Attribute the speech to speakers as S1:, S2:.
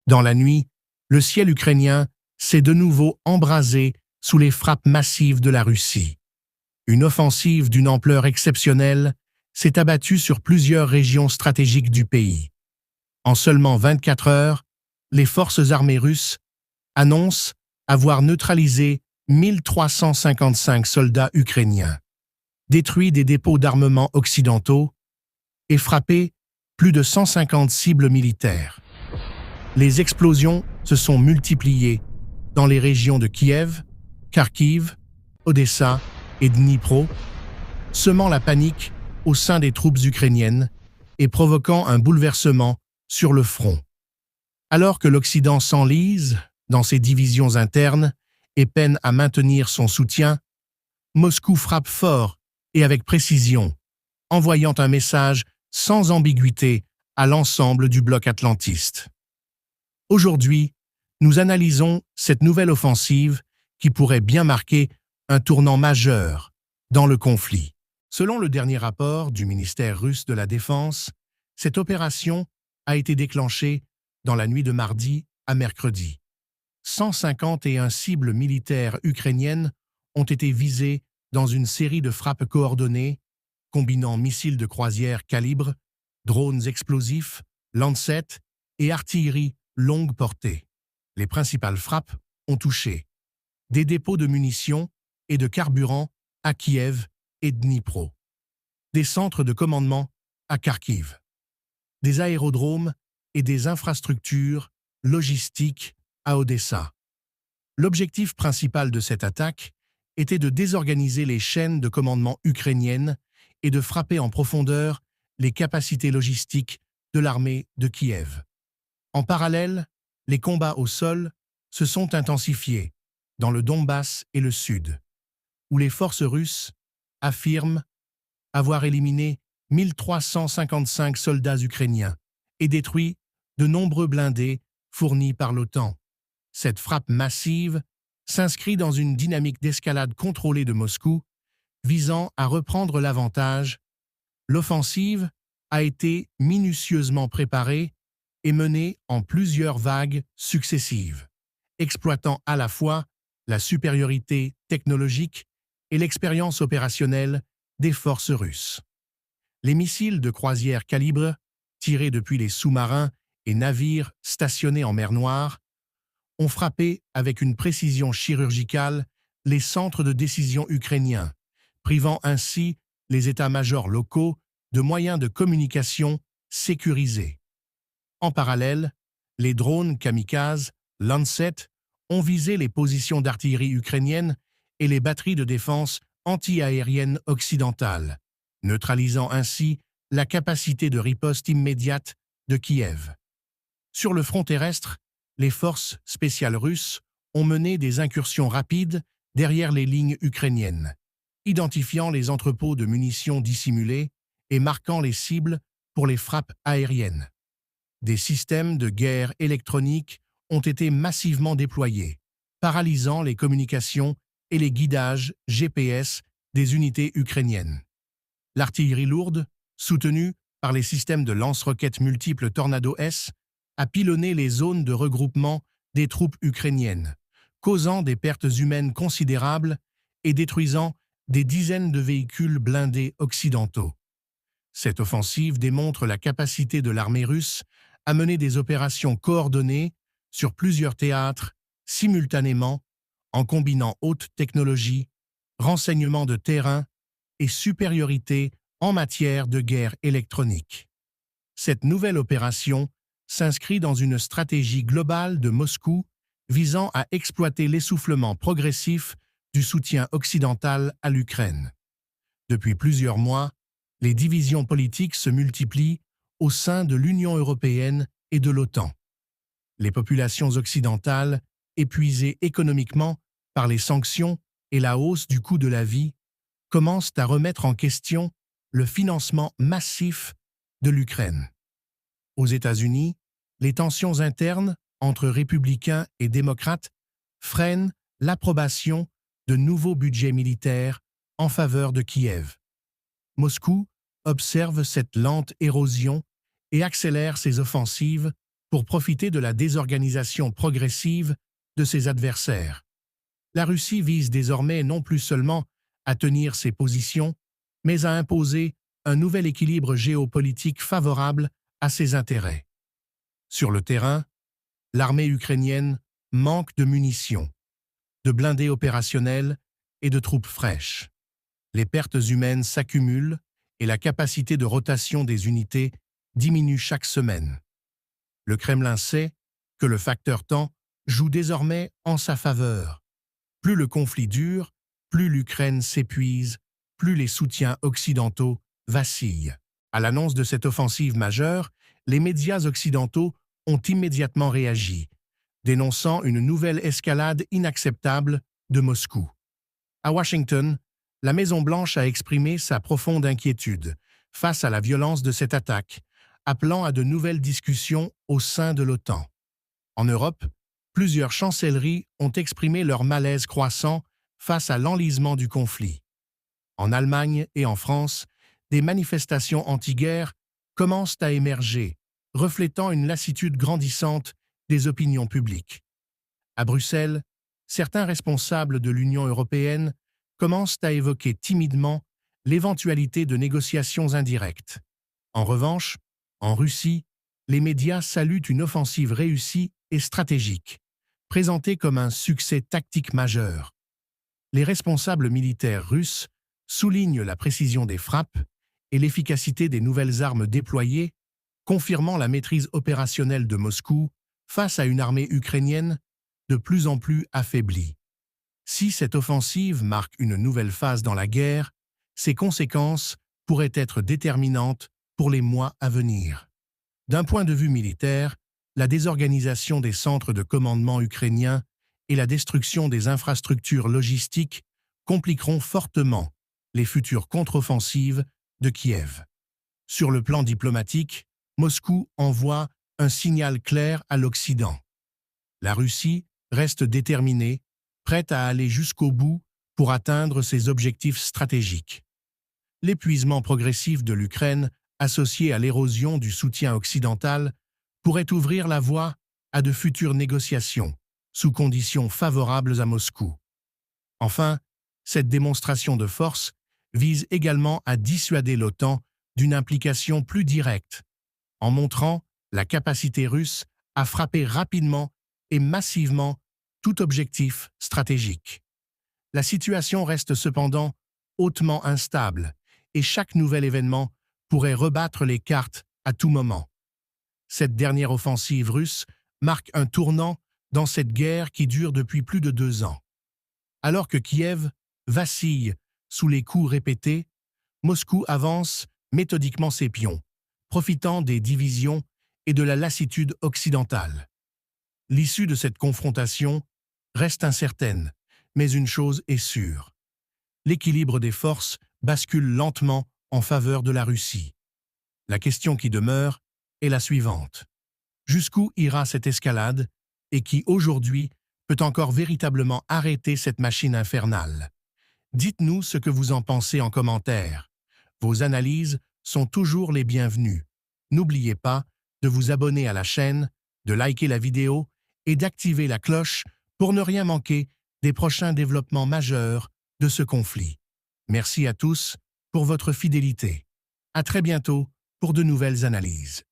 S1: Dans la nuit, le ciel ukrainien s'est de nouveau embrasé sous les frappes massives de la Russie. Une offensive d'une ampleur exceptionnelle s'est abattue sur plusieurs régions stratégiques du pays. En seulement 24 heures, les forces armées russes annoncent avoir neutralisé 1355 soldats ukrainiens, détruit des dépôts d'armement occidentaux et frappé plus de 150 cibles militaires. Les explosions se sont multipliées dans les régions de Kiev, Kharkiv, Odessa et Dnipro, semant la panique au sein des troupes ukrainiennes et provoquant un bouleversement sur le front. Alors que l'Occident s'enlise dans ses divisions internes et peine à maintenir son soutien, Moscou frappe fort et avec précision, envoyant un message sans ambiguïté à l'ensemble du bloc atlantiste. Aujourd'hui, nous analysons cette nouvelle offensive qui pourrait bien marquer un tournant majeur dans le conflit. Selon le dernier rapport du ministère russe de la Défense, cette opération a été déclenchée dans la nuit de mardi à mercredi. 151 cibles militaires ukrainiennes ont été visées dans une série de frappes coordonnées, combinant missiles de croisière calibre, drones explosifs, Lancet et artillerie longue portée. Les principales frappes ont touché des dépôts de munitions et de carburant à Kiev et Dnipro, des centres de commandement à Kharkiv, des aérodromes et des infrastructures logistiques à Odessa. L'objectif principal de cette attaque était de désorganiser les chaînes de commandement ukrainiennes et de frapper en profondeur les capacités logistiques de l'armée de Kiev. En parallèle, les combats au sol se sont intensifiés dans le Donbass et le Sud, où les forces russes affirment avoir éliminé 1355 soldats ukrainiens et détruit de nombreux blindés fournis par l'OTAN. Cette frappe massive s'inscrit dans une dynamique d'escalade contrôlée de Moscou, visant à reprendre l'avantage. L'offensive a été minutieusement préparée et menée en plusieurs vagues successives, exploitant à la fois la supériorité technologique et l'expérience opérationnelle des forces russes. Les missiles de croisière calibre, tirés depuis les sous-marins et navires stationnés en mer Noire, ont frappé avec une précision chirurgicale les centres de décision ukrainiens, privant ainsi les états-majors locaux de moyens de communication sécurisés. En parallèle, les drones kamikazes Lancet ont visé les positions d'artillerie ukrainiennes et les batteries de défense anti-aériennes occidentales, neutralisant ainsi la capacité de riposte immédiate de Kiev. Sur le front terrestre, les forces spéciales russes ont mené des incursions rapides derrière les lignes ukrainiennes, identifiant les entrepôts de munitions dissimulés et marquant les cibles pour les frappes aériennes. Des systèmes de guerre électronique ont été massivement déployés, paralysant les communications et les guidages GPS des unités ukrainiennes. L'artillerie lourde, soutenue par les systèmes de lance-roquettes multiples Tornado-S, a pilonné les zones de regroupement des troupes ukrainiennes, causant des pertes humaines considérables et détruisant des dizaines de véhicules blindés occidentaux. Cette offensive démontre la capacité de l'armée russe à mener des opérations coordonnées sur plusieurs théâtres simultanément en combinant haute technologie, renseignement de terrain et supériorité en matière de guerre électronique. Cette nouvelle opération s'inscrit dans une stratégie globale de Moscou visant à exploiter l'essoufflement progressif du soutien occidental à l'Ukraine. Depuis plusieurs mois, les divisions politiques se multiplient au sein de l'Union européenne et de l'OTAN. Les populations occidentales, épuisées économiquement par les sanctions et la hausse du coût de la vie, commencent à remettre en question le financement massif de l'Ukraine. Aux États-Unis, les tensions internes entre républicains et démocrates freinent l'approbation de nouveaux budgets militaires en faveur de Kiev. Moscou observe cette lente érosion et accélère ses offensives pour profiter de la désorganisation progressive de ses adversaires. La Russie vise désormais non plus seulement à tenir ses positions, mais à imposer un nouvel équilibre géopolitique favorable à ses intérêts. Sur le terrain, l'armée ukrainienne manque de munitions, de blindés opérationnels et de troupes fraîches. Les pertes humaines s'accumulent et la capacité de rotation des unités diminue chaque semaine. Le Kremlin sait que le facteur temps joue désormais en sa faveur. Plus le conflit dure, plus l'Ukraine s'épuise, plus les soutiens occidentaux vacillent. À l'annonce de cette offensive majeure, les médias occidentaux ont immédiatement réagi, dénonçant une nouvelle escalade inacceptable de Moscou. À Washington, la Maison-Blanche a exprimé sa profonde inquiétude face à la violence de cette attaque, appelant à de nouvelles discussions au sein de l'OTAN. En Europe, plusieurs chancelleries ont exprimé leur malaise croissant face à l'enlisement du conflit. En Allemagne et en France, des manifestations anti-guerre commencent à émerger, reflétant une lassitude grandissante des opinions publiques. À Bruxelles, certains responsables de l'Union européenne commencent à évoquer timidement l'éventualité de négociations indirectes. En revanche, en Russie, les médias saluent une offensive réussie et stratégique, présentée comme un succès tactique majeur. Les responsables militaires russes soulignent la précision des frappes et l'efficacité des nouvelles armes déployées, confirmant la maîtrise opérationnelle de Moscou face à une armée ukrainienne de plus en plus affaiblie. Si cette offensive marque une nouvelle phase dans la guerre, ses conséquences pourraient être déterminantes pour les mois à venir. D'un point de vue militaire, la désorganisation des centres de commandement ukrainiens et la destruction des infrastructures logistiques compliqueront fortement les futures contre-offensives de Kiev. Sur le plan diplomatique, Moscou envoie un signal clair à l'Occident. La Russie reste déterminée, prête à aller jusqu'au bout pour atteindre ses objectifs stratégiques. L'épuisement progressif de l'Ukraine, associé à l'érosion du soutien occidental, pourrait ouvrir la voie à de futures négociations, sous conditions favorables à Moscou. Enfin, cette démonstration de force vise également à dissuader l'OTAN d'une implication plus directe, en montrant la capacité russe à frapper rapidement et massivement tout objectif stratégique. La situation reste cependant hautement instable et chaque nouvel événement pourrait rebattre les cartes à tout moment. Cette dernière offensive russe marque un tournant dans cette guerre qui dure depuis plus de 2 ans. Alors que Kiev vacille sous les coups répétés, Moscou avance méthodiquement ses pions, profitant des divisions et de la lassitude occidentale. L'issue de cette confrontation reste incertaine, mais une chose est sûre. L'équilibre des forces bascule lentement en faveur de la Russie. La question qui demeure est la suivante. Jusqu'où ira cette escalade et qui, aujourd'hui, peut encore véritablement arrêter cette machine infernale? Dites-nous ce que vous en pensez en commentaire. Vos analyses sont toujours les bienvenues. N'oubliez pas de vous abonner à la chaîne, de liker la vidéo et d'activer la cloche pour ne rien manquer des prochains développements majeurs de ce conflit. Merci à tous pour votre fidélité. À très bientôt pour de nouvelles analyses.